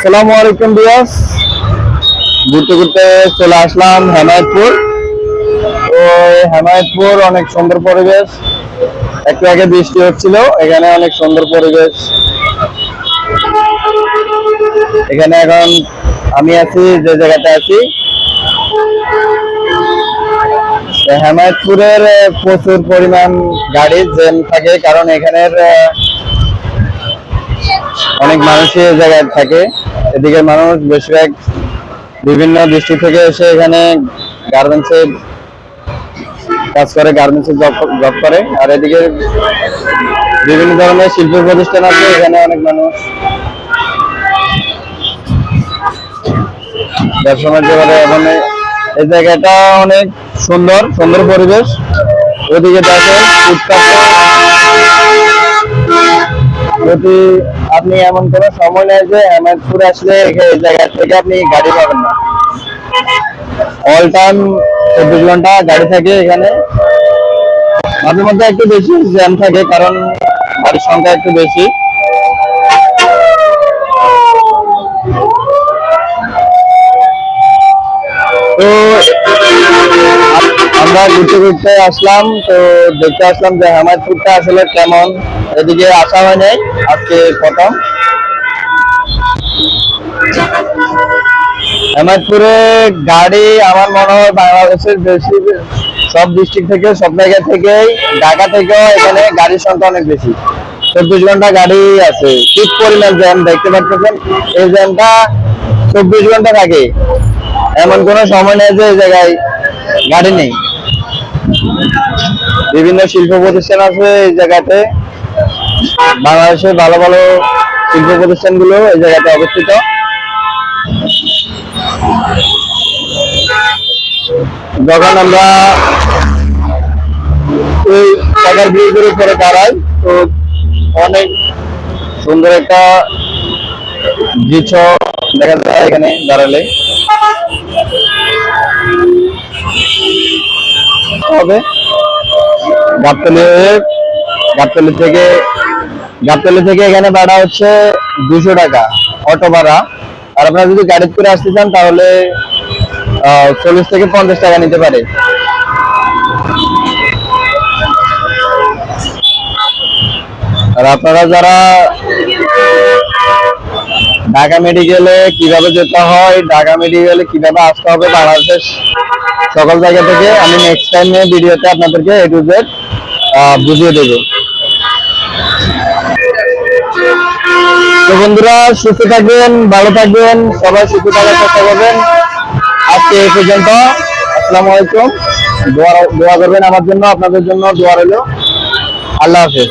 আসসালামু আলাইকুম বিয়াস, ঘুরতে ঘুরতে চলে আসলাম হেমায়তপুর। তো হেমায়তপুর অনেক সুন্দর পরিবেশ। একটু আগে বৃষ্টি হচ্ছিল, এখানে অনেক সুন্দর পরিবেশ। এখানে এখন আমি আছি যে জায়গাতে আছি, হেমায়তপুরের প্রচুর পরিমাণ গাড়ির জ্যাম থাকে, কারণ এখানের অনেক মানুষই এই জায়গায় থাকে। এদিকে মানুষ বেশিরভাগ বিভিন্ন ডিস্ট্রিক্ট থেকে এসে এখানে গার্মেন্টসে কাজ করে, গার্মেন্টসে জব করে। আর এদিকে বিভিন্ন ধরনের শিল্প প্রতিষ্ঠান আছে, এখানে অনেক মানুষ ব্যবসা বাণিজ্য করে। এখন এই জায়গাটা অনেক সুন্দর সুন্দর পরিবেশ। ওদিকে দেখেন যদি আপনি এমন কোনো সময় নেই যে হেমায়তপুরে আসলে এই জায়গা থেকে আপনি গাড়ি পাবেন না। অল টাইম 24 ঘন্টা গাড়ি থাকে এখানে। মাঝে মধ্যে একটু বেশি জ্যাম থাকে, কারণ গাড়ির সংখ্যা একটু বেশি। তো আমরা ঘুরতে ঘুরতে আসলাম, তো দেখতে আসলাম যে হেমায়তপুরটা আসলে কেমন। এদিকে আসা হয় নাই, আজকে প্রথম। হেমায়তপুরে গাড়ি আমার মনে হয় বাংলাদেশের বেশি সব ডিস্ট্রিক্ট থেকে, সব জায়গা থেকেই, ঢাকা থেকেও এখানে গাড়ির সংখ্যা অনেক বেশি। 24 ঘন্টা গাড়ি আছে। কি পরিমাণ জ্যাম দেখতে পাচ্ছেন, এই জ্যামটা 24 ঘন্টা থাকে। এমন কোনো সময় নেই যে এই জায়গায় গাড়ি নেই। বিভিন্ন শিল্প প্রতিষ্ঠান আছে এই জায়গাতে। বাংলাদেশের ভালো ভালো শিল্প প্রতিষ্ঠানগুলো এই জায়গাতে অবস্থিত। যখন আমরা এই ওভার ব্রিজের উপরে দাঁড়াই, তো অনেক সুন্দর একটা দৃশ্য দেখা যায় এখানে দাঁড়ালে। হবে গাবতলী থেকে এখানে ভাড়া হচ্ছে 200 টাকা অটো ভাড়া। আর আপনারা যদি গাড়ি করে আসতে চান তাহলে 40 থেকে 50 টাকা নিতে পারে। আর আপনারা যারা ঢাকা মেডিকেলে কিভাবে যেতে হয়, ঢাকা মেডিকেলে কিভাবে আসতে হবে বাংলাদেশের সকল জায়গা থেকে, আমি নেক্সট টাইম ভিডিওতে আপনাদেরকে A to Z বুঝিয়ে দেব। তো বন্ধুরা, সুস্থ থাকবেন, ভালো থাকবেন, সবাই সুস্থ থাকার চেষ্টা করবেন। আজকে এই পর্যন্ত। আসসালামু আলাইকুম। দোয়া করবেন আমার জন্য, আপনাদের জন্য দোয়া রইল। আল্লাহ হাফেজ।